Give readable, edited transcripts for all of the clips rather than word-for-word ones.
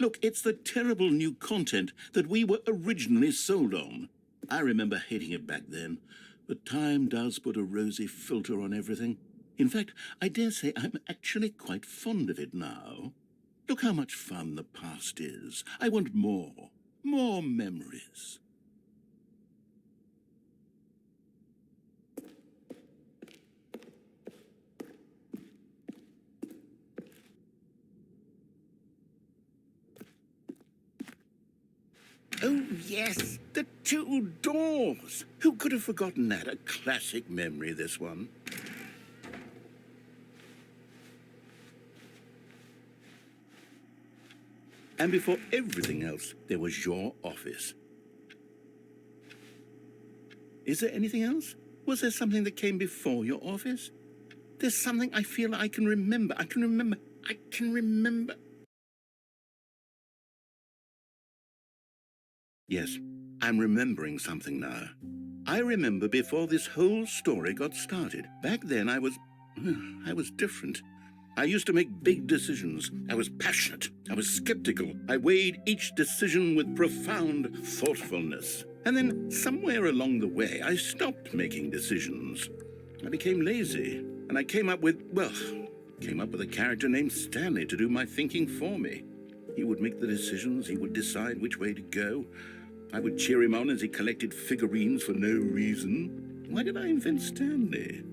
Look, it's the terrible new content that we were originally sold on. I remember hating it back then, but time does put a rosy filter on everything. In fact, I dare say I'm actually quite fond of it now. Look how much fun the past is. I want more. More memories. Oh, yes, the two doors. Who could have forgotten that? A classic memory, this one. And before everything else, there was your office. Is there anything else? Was there something that came before your office? There's something I feel I can remember. I can remember. Yes, I'm remembering something now. I remember before this whole story got started. Back then I was different. I used to make big decisions. I was passionate. I was skeptical. I weighed each decision with profound thoughtfulness. And then somewhere along the way, I stopped making decisions. I became lazy, and I came up with a character named Stanley to do my thinking for me. He would make the decisions. He would decide which way to go. I would cheer him on as he collected figurines for no reason. Why did I invent Stanley?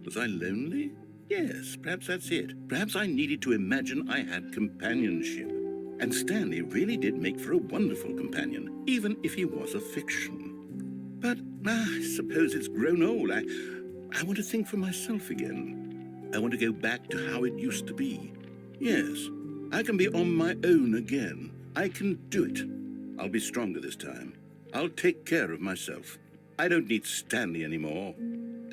Was I lonely? Yes, perhaps that's it. Perhaps I needed to imagine I had companionship. And Stanley really did make for a wonderful companion, even if he was a fiction. But I suppose it's grown old. I want to think for myself again. I want to go back to how it used to be. Yes, I can be on my own again. I can do it. I'll be stronger this time. I'll take care of myself. I don't need Stanley anymore.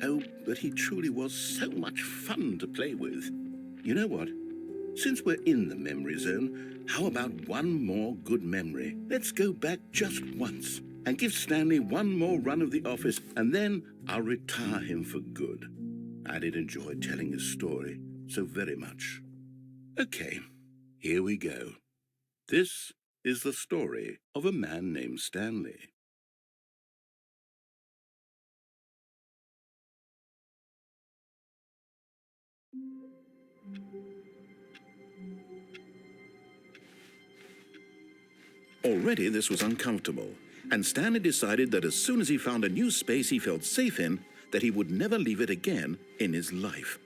Oh, but he truly was so much fun to play with. You know what? Since we're in the memory zone, how about one more good memory? Let's go back just once and give Stanley one more run of the office, and then I'll retire him for good. I did enjoy telling his story so very much. Okay, here we go. This is the story of a man named Stanley. Already this was uncomfortable, and Stanley decided that as soon as he found a new space he felt safe in, that he would never leave it again in his life.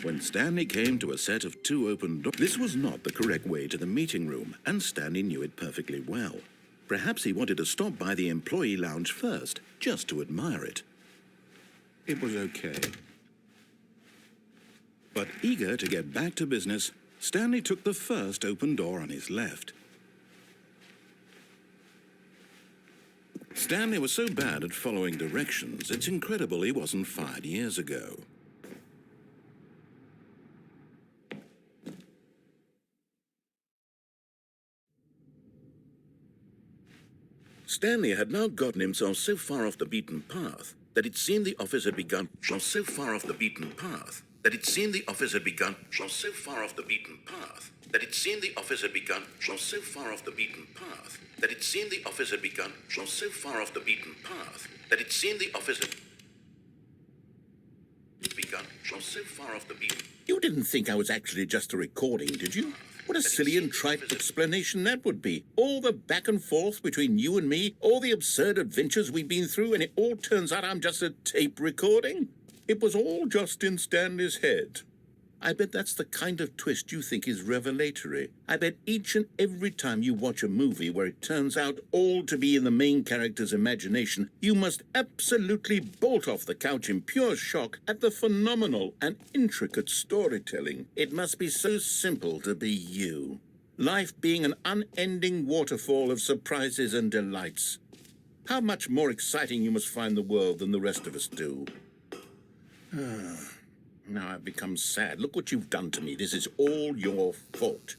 When Stanley came to a set of two open doors, this was not the correct way to the meeting room, and Stanley knew it perfectly well. Perhaps he wanted to stop by the employee lounge first, just to admire it. It was okay. But eager to get back to business, Stanley took the first open door on his left. Stanley was so bad at following directions, it's incredible he wasn't fired years ago. Stanley had now gotten himself so far off the beaten path that it seemed the office had begun so far off the beaten path that it seemed the office had begun so far off the beaten path that it seemed the office had begun so far off the beaten path that it seemed the office had begun so far off the beaten path that it seemed the office had begun so far off the beaten. You didn't think I was actually just a recording, did you? What a silly and trite explanation that would be. All the back and forth between you and me, all the absurd adventures we've been through, and it all turns out I'm just a tape recording? It was all just in Stanley's head. I bet that's the kind of twist you think is revelatory. I bet each and every time you watch a movie where it turns out all to be in the main character's imagination, you must absolutely bolt off the couch in pure shock at the phenomenal and intricate storytelling. It must be so simple to be you. Life being an unending waterfall of surprises and delights. How much more exciting you must find the world than the rest of us do. Now I've become sad. Look what you've done to me. This is all your fault.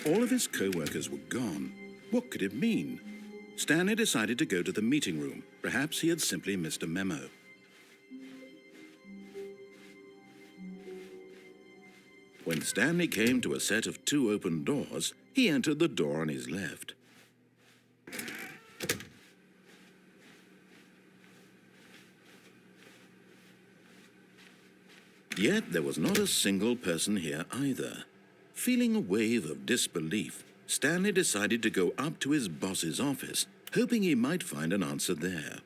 All of his co-workers were gone. What could it mean? Stanley decided to go to the meeting room. Perhaps he had simply missed a memo. When Stanley came to a set of 2 open doors, he entered the door on his left. Yet there was not a single person here either. Feeling a wave of disbelief, Stanley decided to go up to his boss's office, hoping he might find an answer there.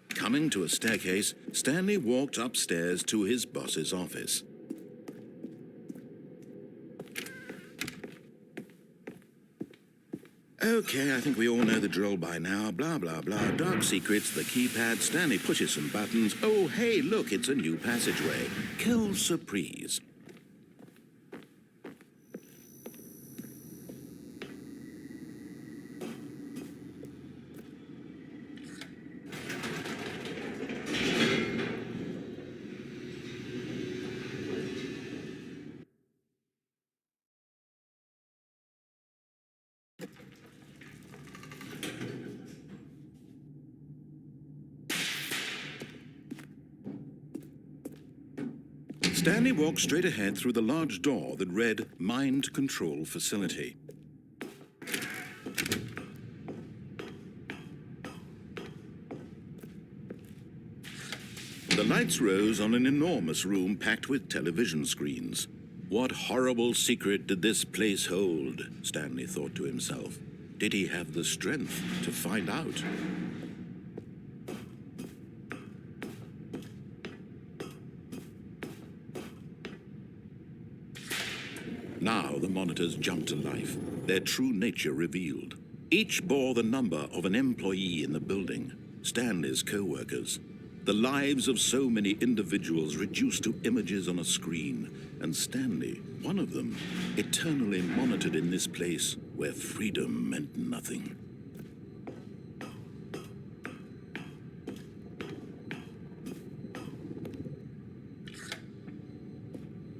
Coming to a staircase, Stanley walked upstairs to his boss's office. Okay, I think we all know the drill by now. Blah, blah, blah. Dark secrets, the keypad. Stanley pushes some buttons. Oh, hey, look, it's a new passageway. Quelle surprise. Stanley walked straight ahead through the large door that read Mind Control Facility. The lights rose on an enormous room packed with television screens. What horrible secret did this place hold? Stanley thought to himself. Did he have the strength to find out? Now the monitors jumped to life, their true nature revealed. Each bore the number of an employee in the building, Stanley's co-workers. The lives of so many individuals reduced to images on a screen, and Stanley, one of them, eternally monitored in this place where freedom meant nothing.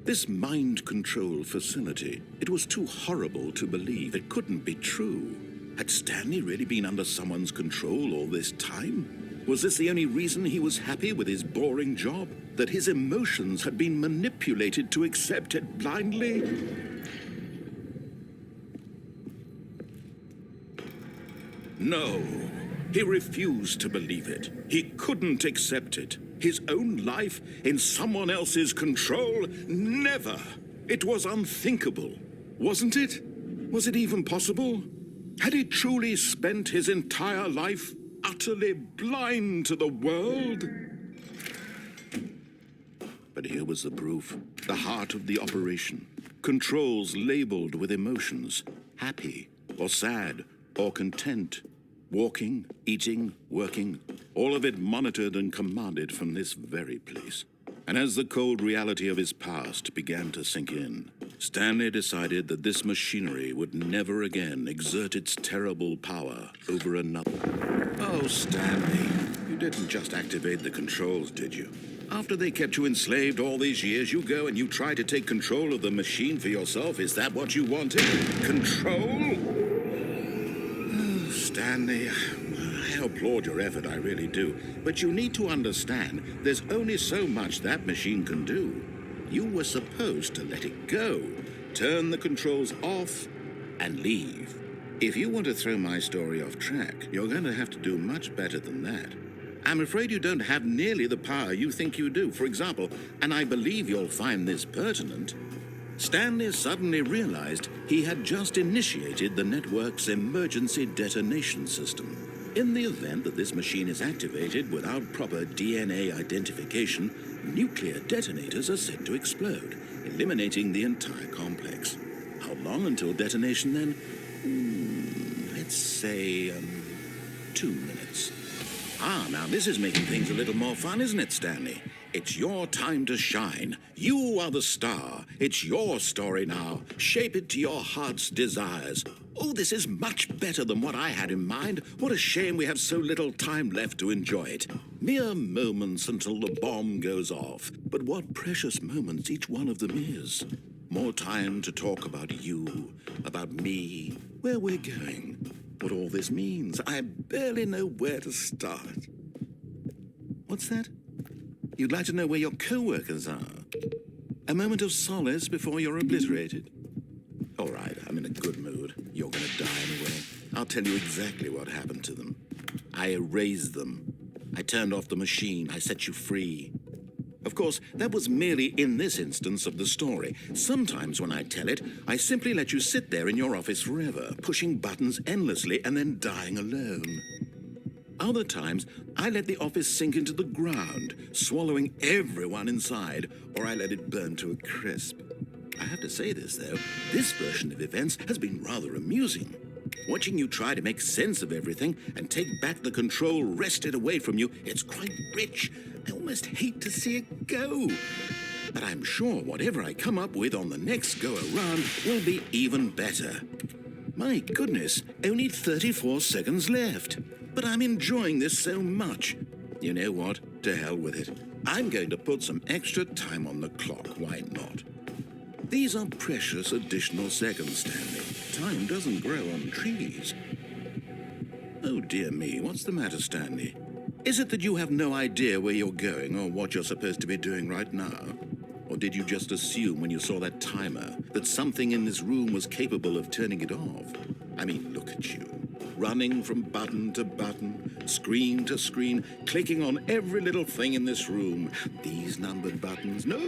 This mind control facility, it was too horrible to believe. It couldn't be true. Had Stanley really been under someone's control all this time? Was this the only reason he was happy with his boring job? That his emotions had been manipulated to accept it blindly? No, he refused to believe it. He couldn't accept it. His own life in someone else's control? Never! It was unthinkable, wasn't it? Was it even possible? Had he truly spent his entire life utterly blind to the world? But here was the proof, the heart of the operation. Controls labeled with emotions, happy or sad or content. Walking, eating, working, all of it monitored and commanded from this very place. And as the cold reality of his past began to sink in, Stanley decided that this machinery would never again exert its terrible power over another. Oh, Stanley, you didn't just activate the controls, did you? After they kept you enslaved all these years, you go and you try to take control of the machine for yourself. Is that what you wanted? Control? Stanley, I applaud your effort, I really do. But you need to understand, there's only so much that machine can do. You were supposed to let it go, turn the controls off, and leave. If you want to throw my story off track, you're going to have to do much better than that. I'm afraid you don't have nearly the power you think you do. For example, and I believe you'll find this pertinent, Stanley suddenly realized he had just initiated the network's emergency detonation system. In the event that this machine is activated without proper DNA identification, nuclear detonators are set to explode, eliminating the entire complex. How long until detonation then? Let's say, 2 minutes. Ah, now this is making things a little more fun, isn't it, Stanley? It's your time to shine. You are the star. It's your story now. Shape it to your heart's desires. Oh, this is much better than what I had in mind. What a shame we have so little time left to enjoy it. Mere moments until the bomb goes off. But what precious moments each one of them is. More time to talk about you, about me, where we're going, what all this means. I barely know where to start. What's that? You'd like to know where your co-workers are? A moment of solace before you're obliterated? All right, I'm in a good mood. You're going to die anyway. I'll tell you exactly what happened to them. I erased them. I turned off the machine. I set you free. Of course, that was merely in this instance of the story. Sometimes when I tell it, I simply let you sit there in your office forever, pushing buttons endlessly and then dying alone. Other times, I let the office sink into the ground, swallowing everyone inside, or I let it burn to a crisp. I have to say this, though. This version of events has been rather amusing. Watching you try to make sense of everything and take back the control wrested away from you, it's quite rich. I almost hate to see it go. But I'm sure whatever I come up with on the next go-around will be even better. My goodness, only 34 seconds left. But I'm enjoying this so much. You know what? To hell with it. I'm going to put some extra time on the clock. Why not? These are precious additional seconds, Stanley. Time doesn't grow on trees. Oh, dear me. What's the matter, Stanley? Is it that you have no idea where you're going or what you're supposed to be doing right now? Or did you just assume when you saw that timer that something in this room was capable of turning it off? I mean, look at you. Running from button to button, screen to screen, clicking on every little thing in this room. These numbered buttons, no,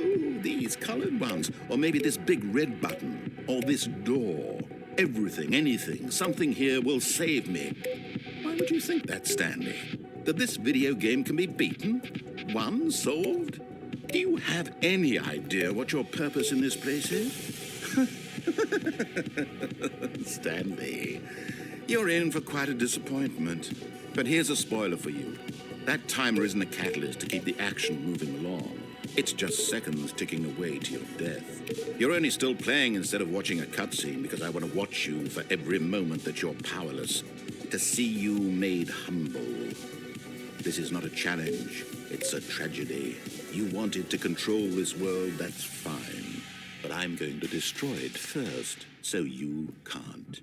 these colored ones, or maybe this big red button, or this door. Everything, anything, something here will save me. Why would you think that, Stanley? That this video game can be beaten? Won? Solved? Do you have any idea what your purpose in this place is? Stanley, you're in for quite a disappointment. But here's a spoiler for you. That timer isn't a catalyst to keep the action moving along. It's just seconds ticking away to your death. You're only still playing instead of watching a cutscene because I want to watch you for every moment that you're powerless. To see you made humble. This is not a challenge. It's a tragedy. You wanted to control this world, that's fine. But I'm going to destroy it first, so you can't.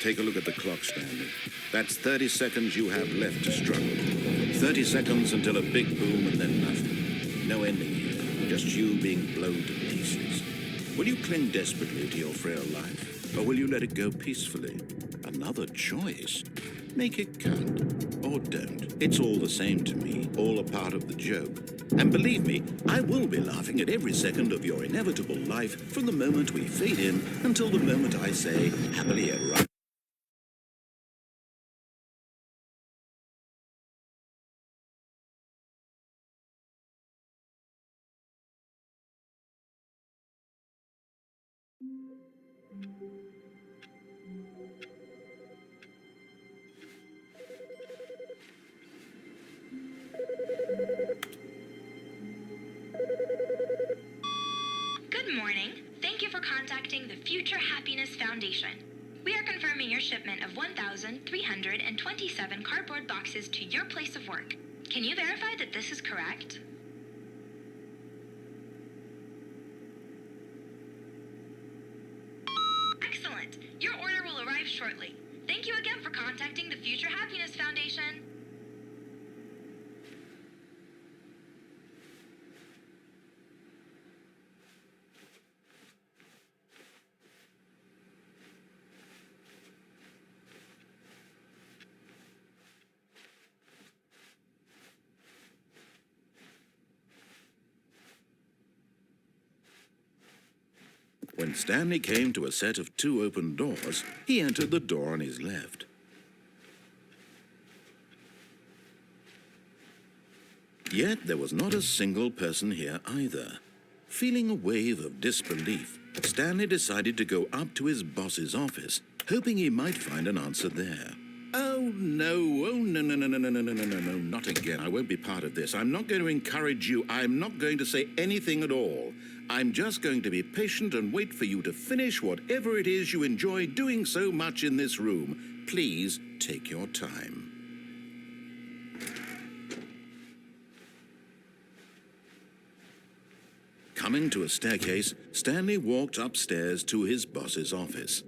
Take a look at the clock, Stanley. That's 30 seconds you have left to struggle. 30 seconds until a big boom and then nothing. No ending here, just you being blown to pieces. Will you cling desperately to your frail life, or will you let it go peacefully? Another choice. Make it count, or don't. It's all the same to me, all a part of the joke. And believe me, I will be laughing at every second of your inevitable life from the moment we fade in until the moment I say, happily ever after. Good morning. Thank you for contacting the Future Happiness Foundation. We are confirming your shipment of 1,327 cardboard boxes to your place of work. Can you verify that this is correct? Excellent. Your order will arrive shortly. Thank you again for contacting the Future Happiness Foundation. When Stanley came to a set of 2 open doors, he entered the door on his left. Yet there was not a single person here either. Feeling a wave of disbelief, Stanley decided to go up to his boss's office, hoping he might find an answer there. Oh, no. Oh, no, no, no, no, no, no, no, no, no, no, not again. I won't be part of this. I'm not going to encourage you. I'm not going to say anything at all. I'm just going to be patient and wait for you to finish whatever it is you enjoy doing so much in this room. Please take your time. Coming to a staircase, Stanley walked upstairs to his boss's office.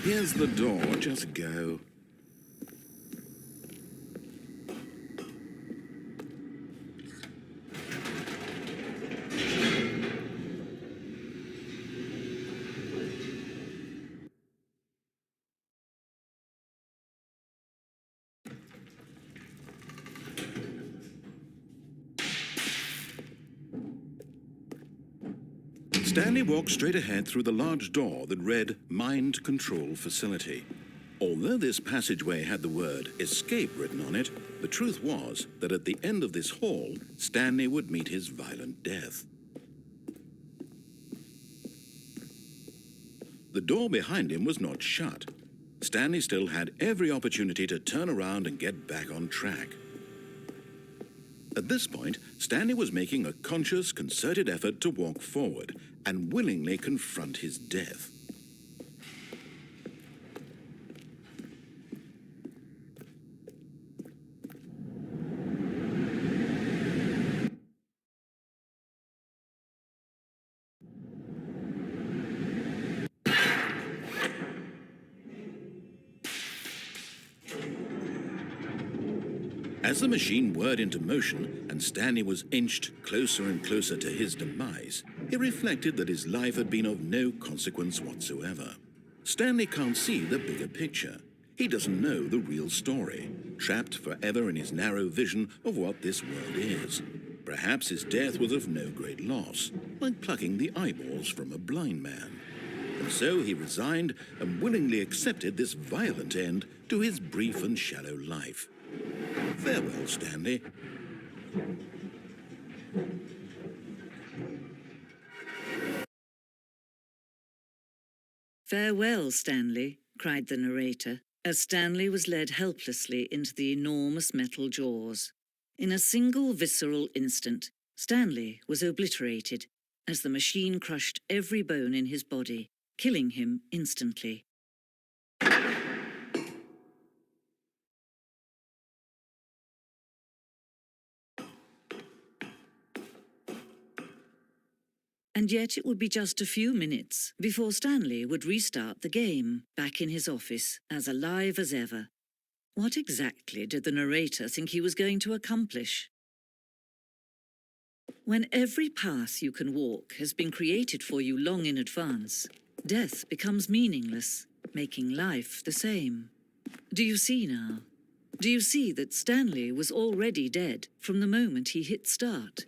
Here's the door, just go. Stanley walked straight ahead through the large door that read Mind Control Facility. Although this passageway had the word escape written on it, the truth was that at the end of this hall, Stanley would meet his violent death. The door behind him was not shut. Stanley still had every opportunity to turn around and get back on track. At this point, Stanley was making a conscious, concerted effort to walk forward and willingly confront his death. As the machine whirred into motion and Stanley was inched closer and closer to his demise, he reflected that his life had been of no consequence whatsoever. Stanley can't see the bigger picture. He doesn't know the real story, trapped forever in his narrow vision of what this world is. Perhaps his death was of no great loss, like plucking the eyeballs from a blind man. And so he resigned and willingly accepted this violent end to his brief and shallow life. Farewell, Stanley. "Farewell, Stanley," cried the narrator, as Stanley was led helplessly into the enormous metal jaws. In a single visceral instant, Stanley was obliterated as the machine crushed every bone in his body, killing him instantly. And yet it would be just a few minutes before Stanley would restart the game, back in his office, as alive as ever. What exactly did the narrator think he was going to accomplish? When every path you can walk has been created for you long in advance, death becomes meaningless, making life the same. Do you see now? Do you see that Stanley was already dead from the moment he hit start?